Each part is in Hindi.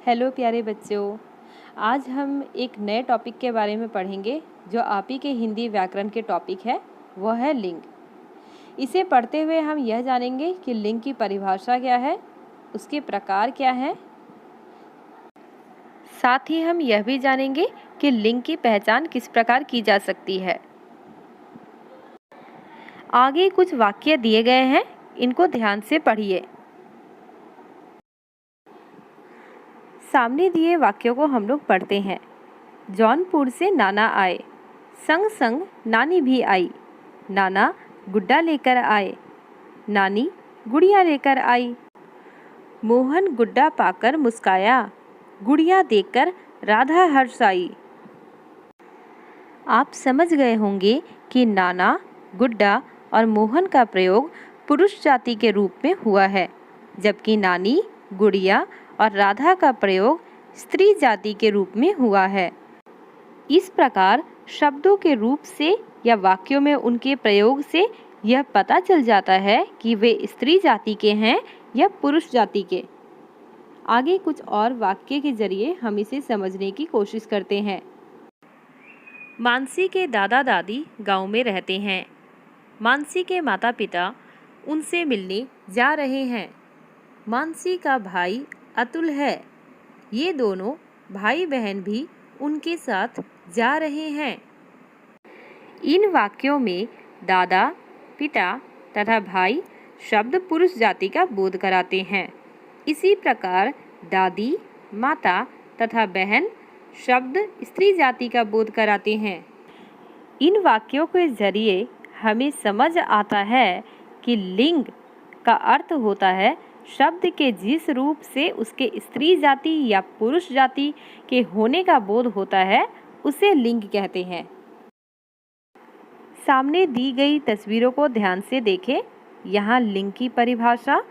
हेलो प्यारे बच्चों, आज हम एक नए टॉपिक के बारे में पढ़ेंगे जो आप ही के हिंदी व्याकरण के टॉपिक है, वह है लिंग। इसे पढ़ते हुए हम यह जानेंगे कि लिंग की परिभाषा क्या है, उसके प्रकार क्या हैं। साथ ही हम यह भी जानेंगे कि लिंग की पहचान किस प्रकार की जा सकती है। आगे कुछ वाक्य दिए गए हैं, इनको ध्यान से पढ़िए। सामने दिए वाक्यों को हम लोग पढ़ते हैं। जौनपुर से नाना आए, संग संग नानी भी आई। नाना गुड्डा लेकर आए, नानी गुड़िया लेकर आई। मोहन गुड्डा पाकर मुस्काया, गुड़िया देखकर राधा हर्षाई। आप समझ गए होंगे कि नाना, गुड्डा और मोहन का प्रयोग पुरुष जाति के रूप में हुआ है, जबकि नानी, गुड़िया और राधा का प्रयोग स्त्री जाति के रूप में हुआ है। इस प्रकार शब्दों के रूप से या वाक्यों में उनके प्रयोग से यह पता चल जाता है कि वे स्त्री जाति के हैं या पुरुष जाति के। आगे कुछ और वाक्य के जरिए हम इसे समझने की कोशिश करते हैं। मानसी के दादा दादी गांव में रहते हैं। मानसी के माता पिता उनसे मिलने जा रहे हैं। मानसी का भाई अतुल है। ये दोनों भाई बहन भी उनके साथ जा रहे हैं। इन वाक्यों में दादा, पिता तथा भाई शब्द पुरुष जाति का बोध कराते हैं। इसी प्रकार दादी, माता तथा बहन शब्द स्त्री जाति का बोध कराते हैं। इन वाक्यों के जरिए हमें समझ आता है कि लिंग का अर्थ होता है शब्द के जिस रूप से उसके स्त्री जाति या पुरुष जाति के होने का बोध होता है उसे लिंग कहते हैं। सामने दी गई तस्वीरों को ध्यान से देखें। यहाँ लिंग की परिभाषा,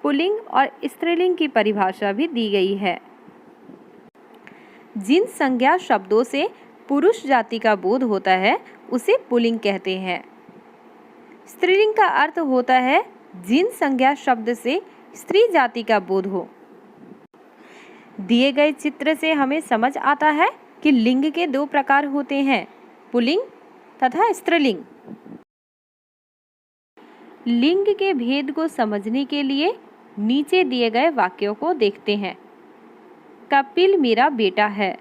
पुल्लिंग और स्त्रीलिंग की परिभाषा भी दी गई है। जिन संज्ञा शब्दों से पुरुष जाति का बोध होता है उसे पुल्लिंग कहते हैं। स्त्रीलिंग का अर्थ होता है जिन संज्ञा शब्द से स्त्री जाति का बोध हो। दिए गए चित्र से हमें समझ आता है कि लिंग के दो प्रकार होते हैं, पुल्लिंग तथा स्त्रीलिंग। लिंग के भेद को समझने के लिए नीचे दिए गए वाक्यों को देखते हैं। कपिल मेरा बेटा है,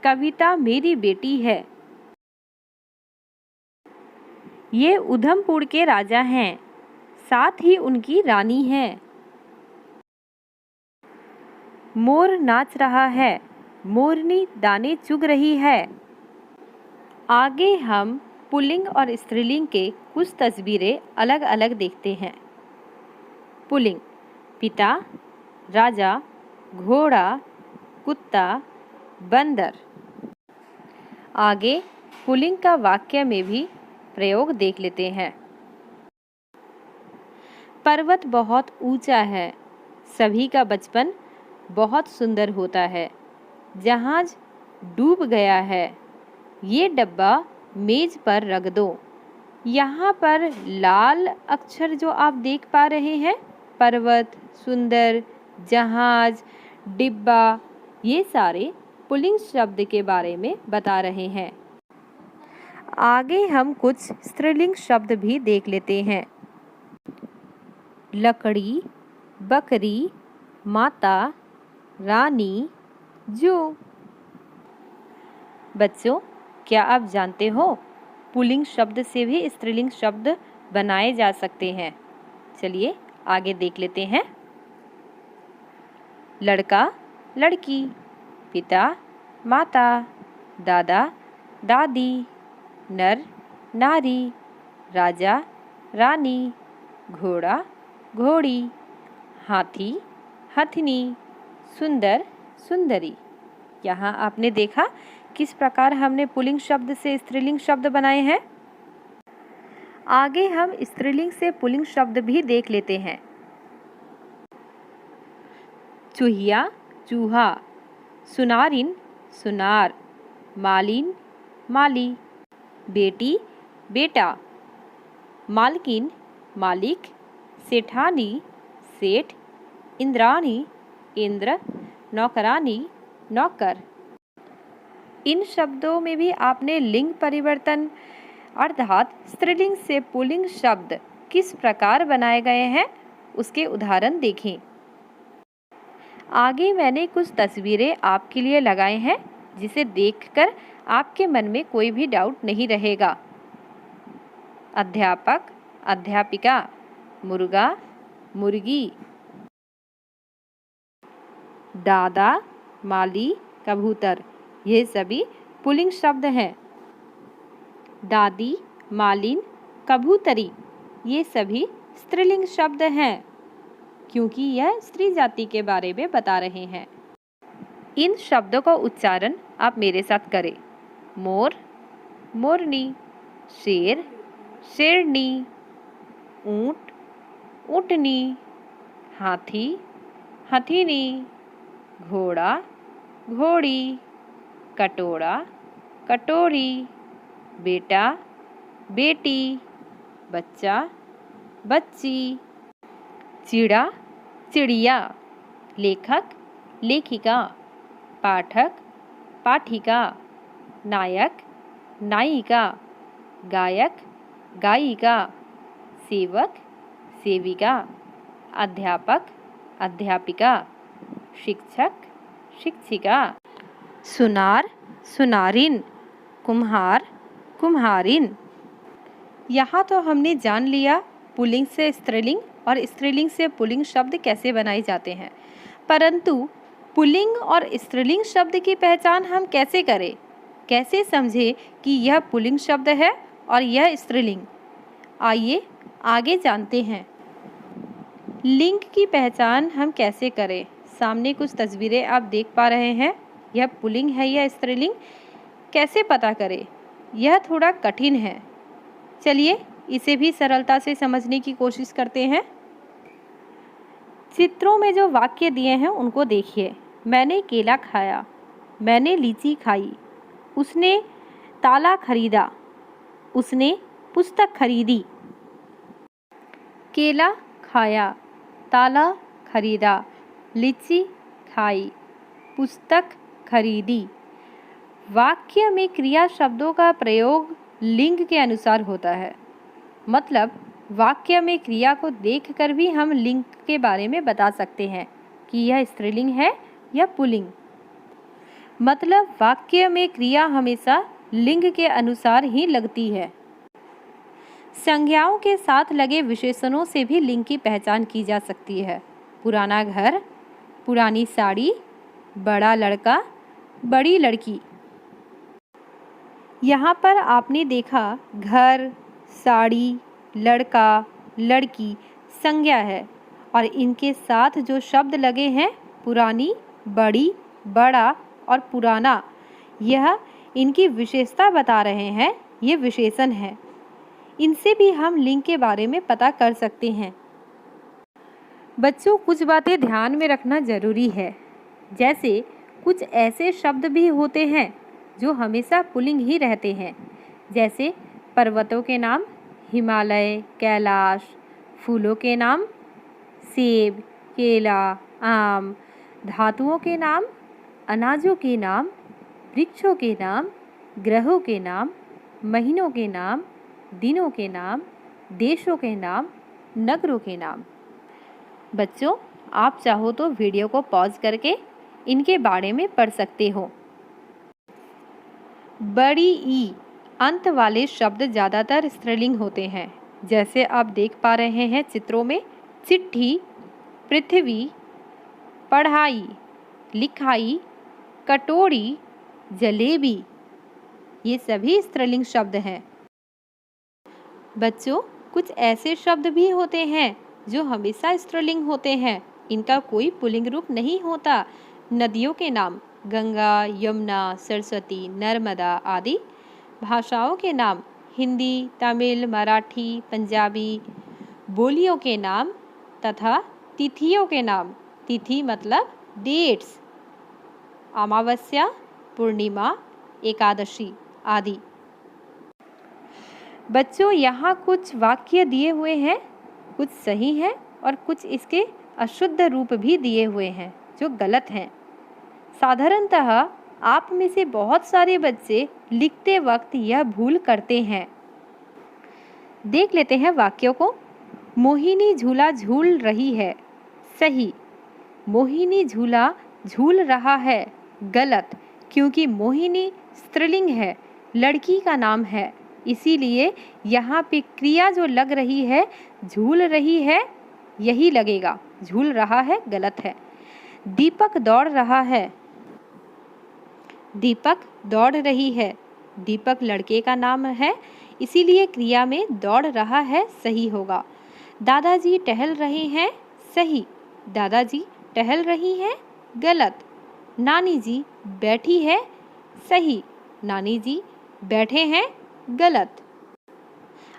कविता मेरी बेटी है। ये उधमपुर के राजा हैं, साथ ही उनकी रानी है। मोर नाच रहा है, मोरनी दाने चुग रही है। आगे हम पुल्लिंग और स्त्रीलिंग के कुछ तस्वीरें अलग अलग देखते हैं। पुल्लिंग: पिता, राजा, घोड़ा, कुत्ता, बंदर। आगे पुल्लिंग का वाक्य में भी प्रयोग देख लेते हैं। पर्वत बहुत ऊंचा है, सभी का बचपन बहुत सुंदर होता है। जहाज डूब गया है, ये डब्बा मेज पर रख दो। यहाँ पर लाल अक्षर जो आप देख पा रहे हैं, पर्वत, सुंदर, जहाज, डिब्बा, ये सारे पुल्लिंग शब्द के बारे में बता रहे हैं। आगे हम कुछ स्त्रीलिंग शब्द भी देख लेते हैं। लकड़ी, बकरी, माता, रानी, जू। बच्चों, क्या आप जानते हो पुल्लिंग शब्द से भी स्त्रीलिंग शब्द बनाए जा सकते हैं? चलिए आगे देख लेते हैं। लड़का, लड़की, पिता, माता, दादा, दादी, नर, नारी, राजा, रानी, घोड़ा, घोड़ी, हाथी, हथनी, सुंदर, सुंदरी। यहाँ आपने देखा किस प्रकार हमने पुल्लिंग शब्द से स्त्रीलिंग शब्द बनाए हैं। आगे हम स्त्रीलिंग से पुल्लिंग शब्द भी देख लेते हैं। चूहिया, चूहा, सुनारिन, सुनार, मालिन, माली, बेटी, बेटा, मालकिन, मालिक, सेठानी, सेठ, इंद्राणी, इंद्र, नौकरानी, नौकर। इन शब्दों में भी आपने लिंग परिवर्तन अर्थात स्त्रीलिंग से पुल्लिंग शब्द किस प्रकार बनाए गए हैं उसके उदाहरण देखें। आगे मैंने कुछ तस्वीरें आपके लिए लगाए हैं जिसे देखकर आपके मन में कोई भी डाउट नहीं रहेगा। अध्यापक, अध्यापिका, मुर्गा, मुर्गी, दादा, माली, कबूतर, ये सभी पुल्लिंग शब्द हैं। दादी, मालिन, कबूतरी, ये सभी स्त्रीलिंग शब्द हैं क्योंकि यह स्त्री जाति के बारे में बता रहे हैं। इन शब्दों का उच्चारण आप मेरे साथ करें। मोर, मोरनी, शेर, शेरनी, ऊंट, ऊंटनी, हाथी, हथिनी, घोड़ा, घोड़ी, कटोरा, कटोरी, बेटा, बेटी, बच्चा, बच्ची, चिड़ा, चिड़िया, लेखक, लेखिका, पाठक, पाठिका, नायक, नायिका, गायक, गायिका, सेवक, सेविका, अध्यापक, अध्यापिका, शिक्षक, शिक्षिका, सुनार, सुनारिन, कुम्हार, कुम्हारिन। यहाँ तो हमने जान लिया पुल्लिंग से स्त्रीलिंग और स्त्रीलिंग से पुल्लिंग शब्द कैसे बनाए जाते हैं, परंतु पुल्लिंग और स्त्रीलिंग शब्द की पहचान हम कैसे करें, कैसे समझें कि यह पुल्लिंग शब्द है और यह स्त्रीलिंग। आइए आगे जानते हैं। लिंग की पहचान हम कैसे करें। सामने कुछ तस्वीरें आप देख पा रहे हैं, यह पुल्लिंग है या स्त्रीलिंग, कैसे पता करें? यह थोड़ा कठिन है, चलिए इसे भी सरलता से समझने की कोशिश करते हैं। चित्रों में जो वाक्य दिए हैं उनको देखिए। मैंने केला खाया, मैंने लीची खाई, उसने ताला खरीदा, उसने पुस्तक खरीदी। केला खाया, ताला खरीदा, लीची खाई, पुस्तक खरीदी। वाक्य में क्रिया शब्दों का प्रयोग लिंग के अनुसार होता है, मतलब वाक्य में क्रिया को देखकर भी हम लिंग के बारे में बता सकते हैं कि यह स्त्रीलिंग है या पुल्लिंग। मतलब वाक्य में क्रिया हमेशा लिंग के अनुसार ही लगती है। संज्ञाओं के साथ लगे विशेषणों से भी लिंग की पहचान की जा सकती है। पुराना घर, पुरानी साड़ी, बड़ा लड़का, बड़ी लड़की। यहाँ पर आपने देखा घर, साड़ी, लड़का, लड़की संज्ञा है और इनके साथ जो शब्द लगे हैं पुरानी, बड़ी, बड़ा और पुराना, यह इनकी विशेषता बता रहे हैं, ये विशेषण हैं। इनसे भी हम लिंग के बारे में पता कर सकते हैं। बच्चों, कुछ बातें ध्यान में रखना जरूरी है, जैसे कुछ ऐसे शब्द भी होते हैं जो हमेशा पुल्लिंग ही रहते हैं, जैसे पर्वतों के नाम हिमालय, कैलाश, फूलों के नाम सेब, केला, आम, धातुओं के नाम, अनाजों के नाम, वृक्षों के नाम, ग्रहों के नाम, महीनों के नाम, दिनों के नाम, देशों के नाम, नगरों के नाम। बच्चों, आप चाहो तो वीडियो को पॉज करके इनके बारे में पढ़ सकते हो। बड़ी ई अंत वाले शब्द ज़्यादातर स्त्रीलिंग होते हैं, जैसे आप देख पा रहे हैं चित्रों में चिट्ठी, पृथ्वी, पढ़ाई, लिखाई, कटोरी, जलेबी, ये सभी स्त्रीलिंग शब्द हैं। बच्चों, कुछ ऐसे शब्द भी होते हैं जो हमेशा स्त्रीलिंग होते हैं, इनका कोई पुल्लिंग रूप नहीं होता। नदियों के नाम गंगा, यमुना, सरस्वती, नर्मदा आदि। भाषाओं के नाम हिंदी, तमिल, मराठी, पंजाबी। बोलियों के नाम तथा तिथियों के नाम, तिथि मतलब डेट्स, अमावस्या, पूर्णिमा, एकादशी आदि। बच्चों, यहाँ कुछ वाक्य दिए हुए हैं, कुछ सही हैं और कुछ इसके अशुद्ध रूप भी दिए हुए हैं, जो गलत हैं। साधारणतः आप में से बहुत सारे बच्चे लिखते वक्त यह भूल करते हैं। देख लेते हैं वाक्यों को। मोहिनी झूला झूल रही है, सही। मोहिनी झूला झूल रहा है, गलत, क्योंकि मोहिनी स्त्रीलिंग है, लड़की का नाम है, इसीलिए यहाँ पे क्रिया जो लग रही है झूल रही है यही लगेगा। झूल रहा है गलत है। दीपक दौड़ रहा है, दीपक दौड़ रही है। दीपक लड़के का नाम है, इसीलिए क्रिया में दौड़ रहा है सही होगा। दादाजी टहल रहे हैं, सही। दादाजी टहल रही हैं, गलत। नानी जी बैठी है, सही। नानी जी बैठे हैं, गलत।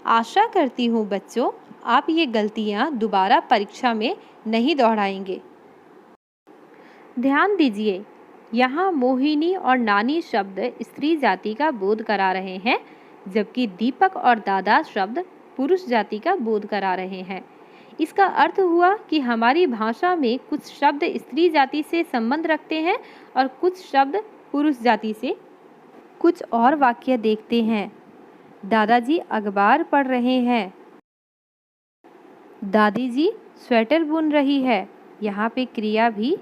आशा करती हूँ बच्चों आप ये गलतियाँ दोबारा परीक्षा में नहीं दोहराएंगे। ध्यान दीजिए, यहाँ मोहिनी और नानी शब्द स्त्री जाति का बोध करा रहे हैं, जबकि दीपक और दादा शब्द पुरुष जाति का बोध करा रहे हैं। इसका अर्थ हुआ कि हमारी भाषा में कुछ शब्द स्त्री जाति से संबंध रखते हैं और कुछ शब्द पुरुष जाति से। कुछ और वाक्य देखते हैं। दादाजी अखबार पढ़ रहे हैं, दादी जी स्वेटर बुन रही है। यहाँ पे क्रिया भी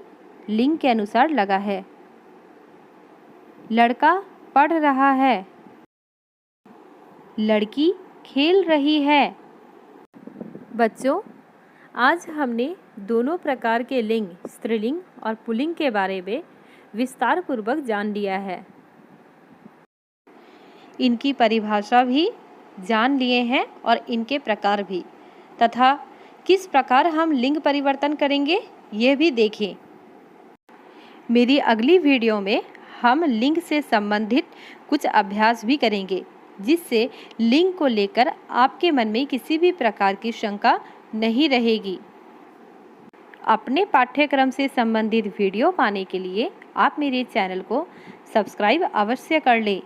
लिंग के अनुसार लगा है। लड़का पढ़ रहा है, लड़की खेल रही है। बच्चों, आज हमने दोनों प्रकार के लिंग, स्त्रीलिंग और पुल्लिंग के बारे में विस्तार पूर्वक जान लिया है। इनकी परिभाषा भी जान लिए हैं और इनके प्रकार भी, तथा किस प्रकार हम लिंग परिवर्तन करेंगे यह भी देखें। मेरी अगली वीडियो में हम लिंग से संबंधित कुछ अभ्यास भी करेंगे, जिससे लिंग को लेकर आपके मन में किसी भी प्रकार की शंका नहीं रहेगी। अपने पाठ्यक्रम से संबंधित वीडियो पाने के लिए आप मेरे चैनल को सब्सक्राइब अवश्य कर लें।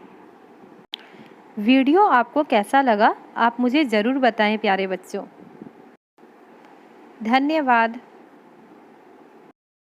वीडियो आपको कैसा लगा आप मुझे ज़रूर बताएं प्यारे बच्चों। धन्यवाद।